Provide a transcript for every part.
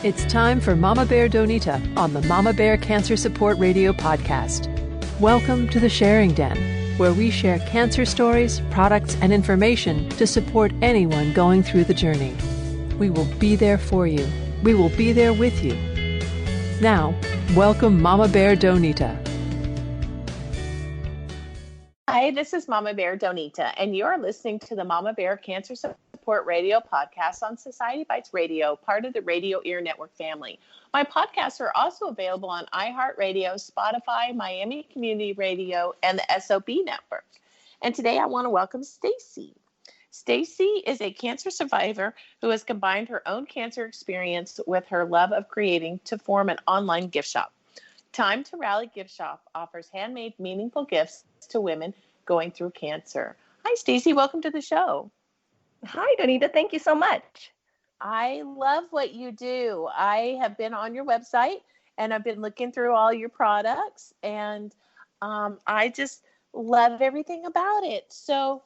It's time for Mama Bear Donita on the Mama Bear Cancer Support Radio podcast. Welcome to the Sharing Den, where we share cancer stories, products, and information to support anyone going through the journey. We will be there for you. We will be there with you. Now, welcome Mama Bear Donita. Hi, this is Mama Bear Donita, and you're listening to the Mama Bear Cancer Support Radio podcast on Society Bites Radio, part of the Radio Ear Network family. My podcasts are also available on iHeartRadio, Spotify, Miami Community Radio, and the SOB Network. And today I want to welcome Stacy. Stacy is a cancer survivor who has combined her own cancer experience with her love of creating to form an online gift shop. Time to Rally Gift Shop offers handmade, meaningful gifts to women going through cancer. Hi, Stacy. Welcome to the show. Hi, Donita. Thank you so much. I love what you do. I have been on your website and I've been looking through all your products, and I just love everything about it. So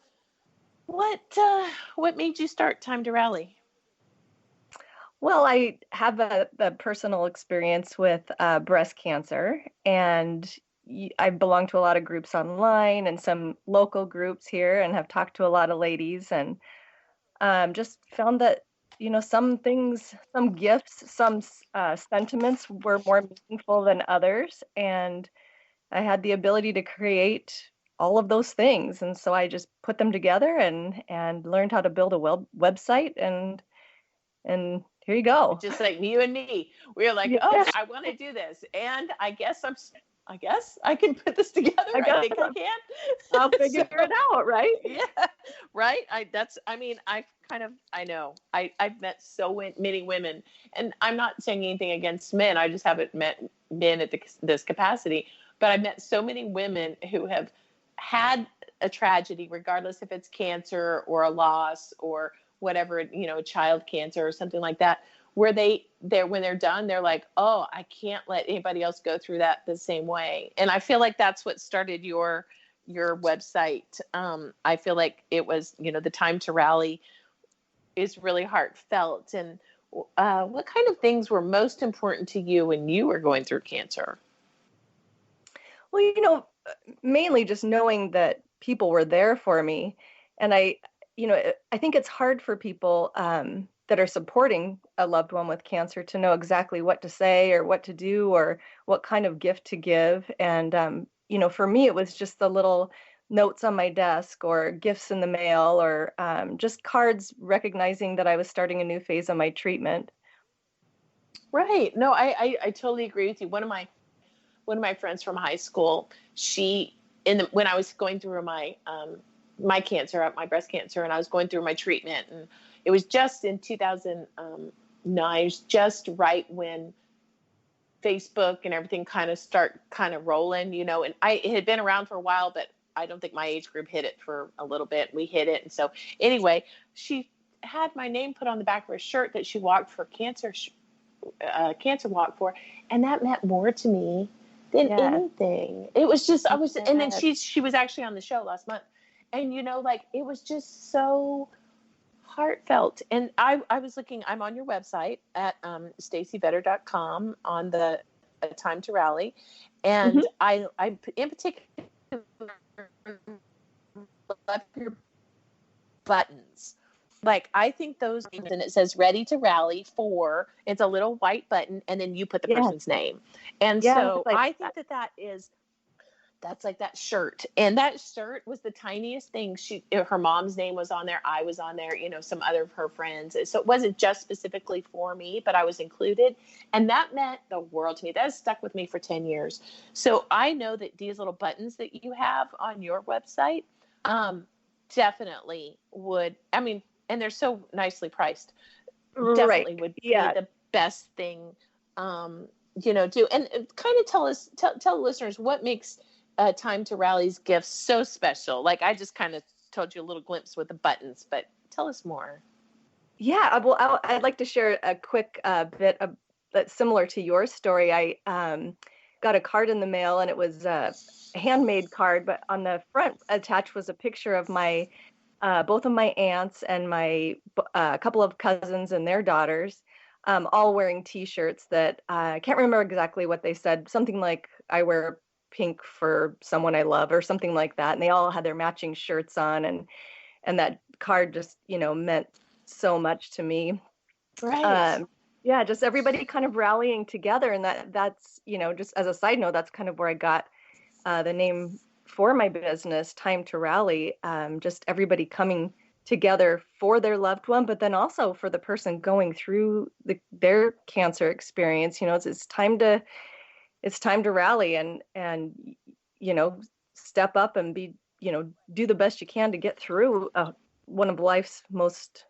what made you start Time to Rally? Well, I have a personal experience with breast cancer, and I belong to a lot of groups online and some local groups here, and have talked to a lot of ladies, and just found that, some things, some gifts, some sentiments were more meaningful than others. And I had the ability to create all of those things. And so I just put them together and learned how to build a website, and here you go. Just like you and me. We were like, oh, I want to do this. And I guess I can put this together. I think I can. I'll figure it out, right? Yeah. Right. I know. I've met so many women, and I'm not saying anything against men. I just haven't met men at this capacity, but I've met so many women who have had a tragedy, regardless if it's cancer or a loss or whatever, child cancer or something like that, where when they're done, they're like, oh, I can't let anybody else go through that the same way. And I feel like that's what started your website. I feel like it was, the Time to Rally is really heartfelt. And what kind of things were most important to you when you were going through cancer? Well, mainly just knowing that people were there for me. And I think it's hard for people that are supporting a loved one with cancer to know exactly what to say or what to do or what kind of gift to give. And, for me, it was just the little notes on my desk or gifts in the mail or just cards recognizing that I was starting a new phase of my treatment. Right. No, I totally agree with you. One of my friends from high school, when I was going through my cancer, my breast cancer, and I was going through my treatment, and it was just in 2009, just right when Facebook and everything kind of rolling, and it had been around for a while, but I don't think my age group hit it for a little bit. We hit it. And so anyway, she had my name put on the back of her shirt that she walked for cancer walk for. And that meant more to me than anything. It was just, and then she was actually on the show last month. And, it was just so heartfelt. And I was looking, I'm on your website at stacyvetter.com on the Time to Rally. And I in particular love your buttons. Like, I think those, and it says ready to rally for, it's a little white button, and then you put the person's name. And so I think that's like that shirt. And that shirt was the tiniest thing. Her mom's name was on there. I was on there, some other of her friends. So it wasn't just specifically for me, but I was included. And that meant the world to me. That has stuck with me for 10 years. So I know that these little buttons that you have on your website definitely would, and they're so nicely priced, definitely would be the best thing, do. And kind of tell listeners what makes Time to Rally's gifts so special. Like, I just kind of told you a little glimpse with the buttons, but tell us more. Yeah, well, I'd like to share a quick bit that's similar to your story. I got a card in the mail, and it was a handmade card, but on the front attached was a picture of my both of my aunts and my couple of cousins and their daughters. all wearing T-shirts that I can't remember exactly what they said. Something like, I wear pink for someone I love, or something like that. And they all had their matching shirts on, and that card just, meant so much to me. Right. Yeah, just everybody kind of rallying together, and that's, just as a side note, that's kind of where I got the name for my business, Time to Rally. Just everybody coming together for their loved one, but then also for the person going through their cancer experience. It's time to rally and step up and be, do the best you can to get through one of life's most,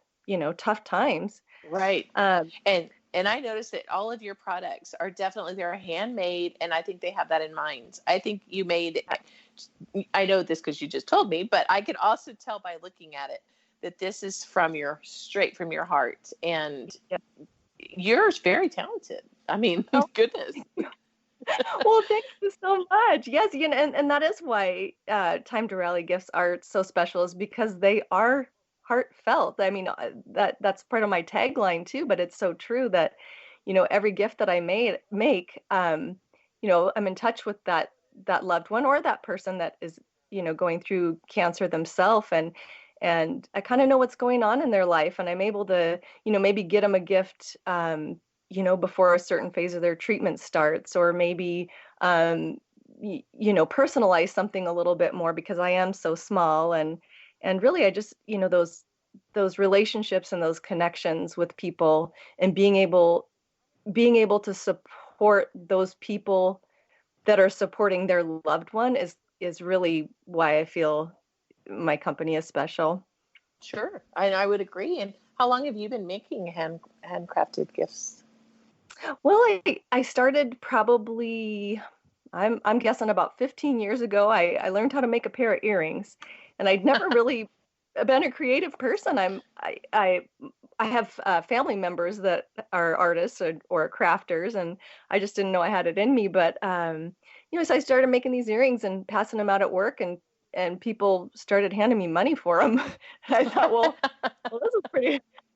tough times. Right. Um, And I noticed that all of your products are definitely, they're handmade, and I think they have that in mind. I think you made, I know this because you just told me, but I could also tell by looking at it that this is straight from your heart, and yeah. you're very talented. I mean, Oh, goodness. well, thank you so much. Yes, and that is why Time to Rally gifts are so special, is because they are heartfelt. I mean, that's part of my tagline too, but it's so true that, every gift that I make, I'm in touch with that loved one, or that person that is, going through cancer themselves, and I kind of know what's going on in their life, and I'm able to, maybe get them a gift, before a certain phase of their treatment starts, or maybe, personalize something a little bit more, because I am so small, and really I just, those relationships and those connections with people, and being able to support those people that are supporting their loved one is really why I feel my company is special. Sure. I would agree. And how long have you been making handcrafted gifts? Well, I started probably, I'm guessing about 15 years ago. I learned how to make a pair of earrings, and I'd never really been a creative person. I have family members that are artists, or crafters, and I just didn't know I had it in me. But so I started making these earrings and passing them out at work, and people started handing me money for them. And I thought, well,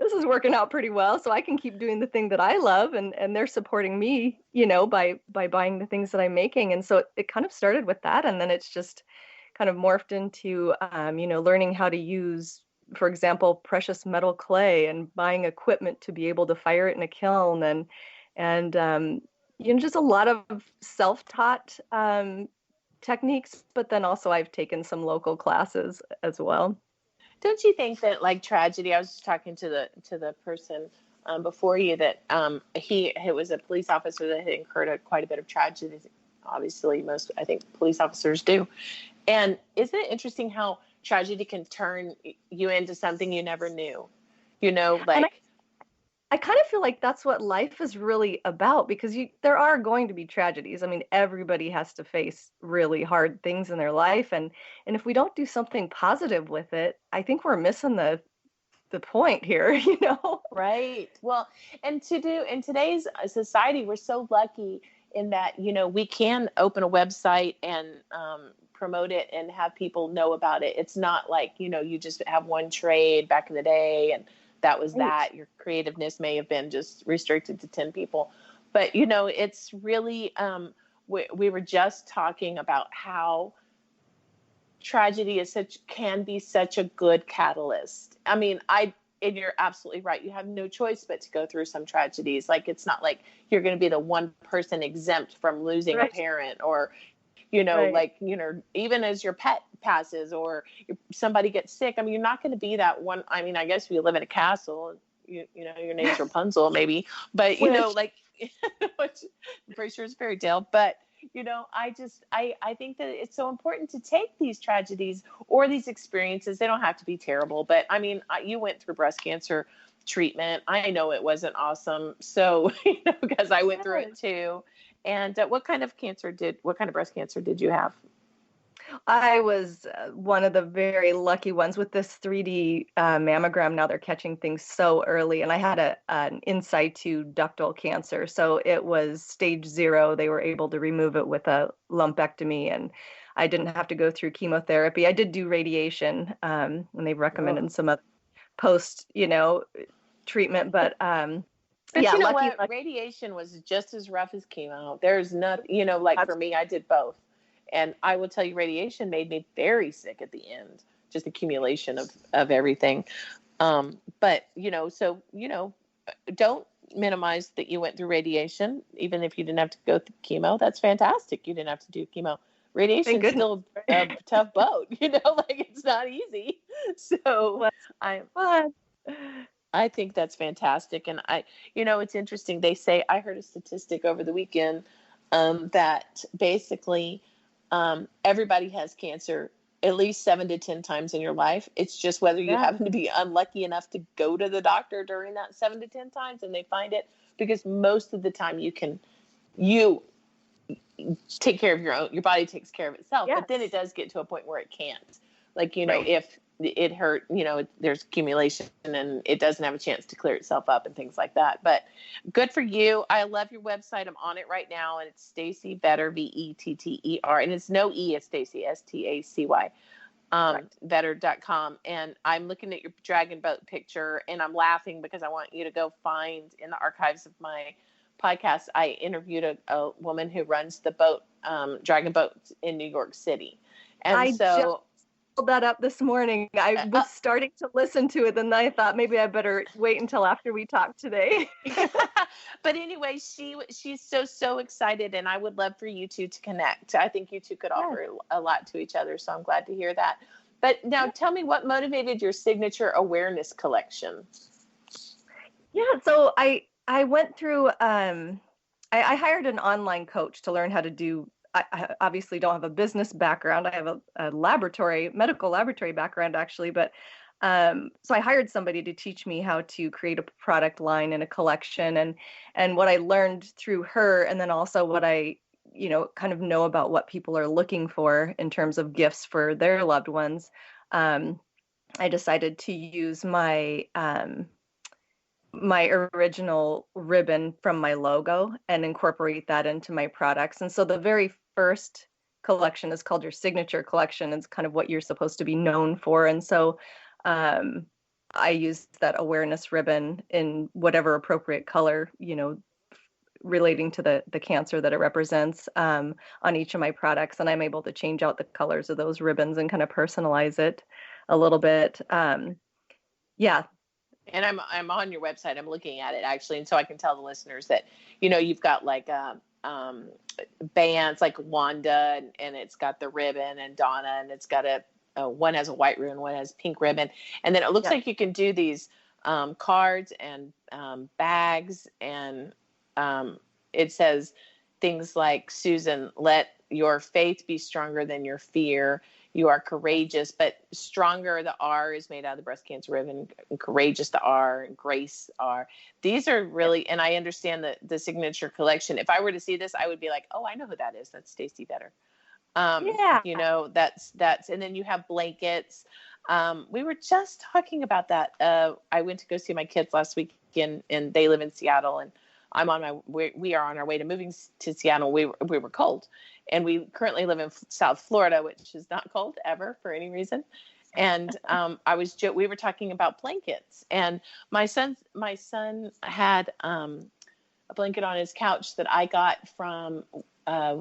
this is working out pretty well, so I can keep doing the thing that I love, and they're supporting me, by buying the things that I'm making. And so it kind of started with that, and then it's just kind of morphed into, learning how to use, for example, precious metal clay, and buying equipment to be able to fire it in a kiln, and just a lot of self-taught techniques. But then also I've taken some local classes as well. Don't you think that, like, tragedy? I was just talking to the person before you, that he was a police officer that had incurred quite a bit of tragedy. Obviously, most, I think, police officers do. And isn't it interesting how tragedy can turn you into something you never knew? And I kind of feel like that's what life is really about, because there are going to be tragedies. I mean, everybody has to face really hard things in their life, and if we don't do something positive with it, I think we're missing the point here, Right. Well, and in today's society, we're so lucky in that, we can open a website and promote it and have people know about it. It's not like, you just have one trade back in the day, and that was that. Your creativeness may have been just restricted to 10 people. But, it's really, we were just talking about how tragedy can be such a good catalyst. I mean, and you're absolutely right. You have no choice but to go through some tragedies. Like, it's not like you're going to be the one person exempt from losing Right. a parent, or, Right. even as your pet passes, or somebody gets sick. I mean, you're not going to be that one. I mean, I guess if you live in a castle, your name's Rapunzel, maybe, but like, which I'm pretty sure it's fairy tale, but I think that it's so important to take these tragedies or these experiences. They don't have to be terrible, but I mean, you went through breast cancer treatment. I know it wasn't awesome. So, because I went through it too. And what kind of breast cancer did you have? I was one of the very lucky ones with this 3D mammogram. Now they're catching things so early, and I had an in situ ductal cancer, so it was stage 0. They were able to remove it with a lumpectomy, and I didn't have to go through chemotherapy. I did do radiation, and they've recommended some other post, treatment, but But yeah, you know lucky. what? Radiation was just as rough as chemo. There's nothing, like for me, I did both. And I will tell you, radiation made me very sick at the end, just accumulation of everything. But, don't minimize that you went through radiation, even if you didn't have to go through chemo. That's fantastic. You didn't have to do chemo. Thank Radiation's goodness. still a tough boat, like it's not easy. So Well, I fun. I think that's fantastic. And it's interesting. They say, I heard a statistic over the weekend that basically everybody has cancer at least 7 to 10 times in your life. It's just whether you Yeah. happen to be unlucky enough to go to the doctor during that 7 to 10 times and they find it, because most of the time you take care of your body takes care of itself. Yes. But then it does get to a point where it can't. Like, Right. if it hurt, there's accumulation and it doesn't have a chance to clear itself up and things like that. But good for you. I love your website. I'm on it right now, and it's Stacy Vetter, Vetter, and it's no E, it's Stacy, Stacy. Vetter.com. And I'm looking at your dragon boat picture and I'm laughing because I want you to go find in the archives of my podcast. I interviewed a woman who runs the boat, dragon boats in New York City. And I just pulled that up this morning. I was starting to listen to it, and then I thought maybe I better wait until after we talk today. But anyway, she's so excited, and I would love for you two to connect. I think you two could offer a lot to each other, so I'm glad to hear that. But now tell me, what motivated your signature awareness collection? Yeah, so I went through, I hired an online coach to learn how to do, I obviously don't have a business background. I have a medical laboratory background actually, but so I hired somebody to teach me how to create a product line and a collection, and what I learned through her, and then also what I kind of know about what people are looking for in terms of gifts for their loved ones. I decided to use my original ribbon from my logo and incorporate that into my products. And so the very first collection is called your signature collection. It's kind of what you're supposed to be known for. And so I used that awareness ribbon in whatever appropriate color, relating to the cancer that it represents, on each of my products. And I'm able to change out the colors of those ribbons and kind of personalize it a little bit. Yeah. And I'm on your website. I'm looking at it actually, and so I can tell the listeners that you've got like bands like Wanda, and it's got the ribbon, and Donna, and it's got one has a white ribbon, one has pink ribbon, and then it looks like you can do these cards and bags, and it says things like, Susan, let your faith be stronger than your fear. You are courageous, but stronger, the R is made out of the breast cancer ribbon, and courageous, the R, and grace, R. These are really, and I understand the signature collection. If I were to see this, I would be like, oh, I know who that is. That's Stacy Vetter. That's, and then you have blankets. We were just talking about that. I went to go see my kids last weekend, and they live in Seattle, and we are on our way to moving to Seattle. We were cold, and we currently live in South Florida, which is not cold ever for any reason. And we were talking about blankets, and my son had a blanket on his couch that I got from.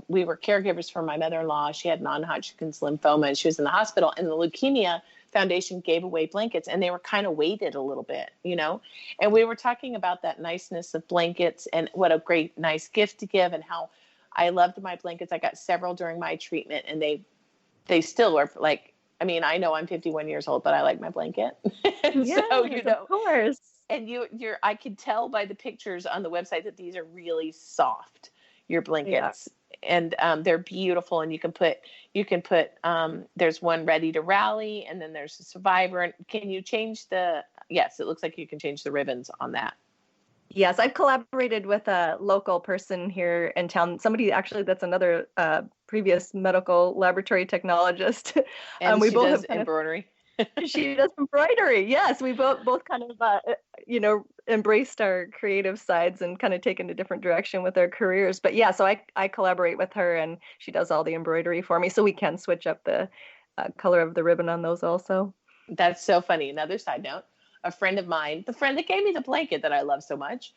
We were caregivers for my mother-in-law. She had non-Hodgkin's lymphoma, and she was in the hospital, and the Leukemia Foundation gave away blankets, and they were kind of weighted a little bit, and we were talking about that niceness of blankets and what a great, nice gift to give, and how I loved my blankets. I got several during my treatment, and they still are like, I mean, I know I'm 51 years old, but I like my blanket. Yes, so, of course. And I could tell by the pictures on the website that these are really soft, your blankets. And they're beautiful, and you can put there's one Ready to Rally, and then there's a Survivor. And can you change yes, it looks like you can change the ribbons on that. Yes, I've collaborated with a local person here in town, somebody actually that's another previous medical laboratory technologist. And we both have embroidery. She does embroidery. Yes, we both kind of embraced our creative sides and kind of taken a different direction with our careers. But yeah, so I collaborate with her, and she does all the embroidery for me, so we can switch up the color of the ribbon on those also. That's so funny. Another side note: a friend of mine, the friend that gave me the blanket that I love so much,